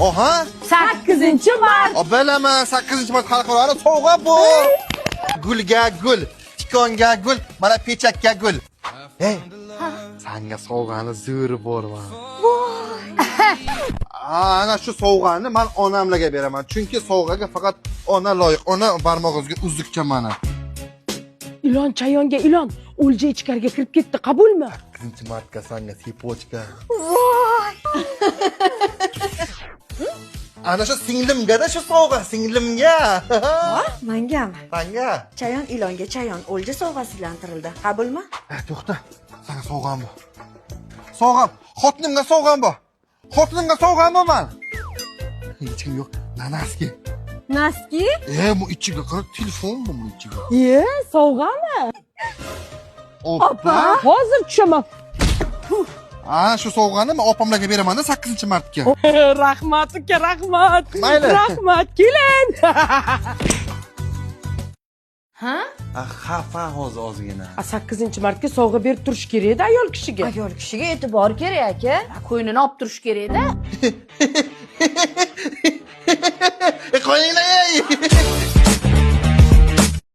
Oha. 8-mart. Bilaman 8-mart xalqaro sovg'a bu. Gulga gul, tikonga gul, mana pechakka gul. Hey. Senga sovg'ani zo'ri borman. Ana shu sovg'ani men onamlarga beraman. Chunki sovg'aga faqat ona loyiq. Ona barmog'ingizga uzukcha mana. Ilon chayonga ilon. O'lja ichkariga kirib ketdi. Qabulmi? 8-martga senga sipochka. Ana shu singlimga-da shu sovg'a, singlimga. Mangami? Senga. Chayon ilonga chayon o'lja sovg'asi ilantirildi. Qabulmi? To'xta. Senga sovg'am bor. Sovg'am. Xotinimga sovg'am bor. Xotinimga sovg'am bor men. Hech kim yo'q. Nanaski. Naski? Bu ichiga qara telefon bu ichiga. Sovg'ami? Oppa. Hozir tushaman. Shu sovg'ani men opamlarga beraman-da 8-martga. Rahmat uka, rahmat. Mayli. Rahmat, keling. Ha? Xafa hozir ozgina. 8-martga sovg'a berib turish kerak-da ayol kishiga. Ayol kishiga e'tibor kerak aka. Qo'ynini olib turish kerak-da.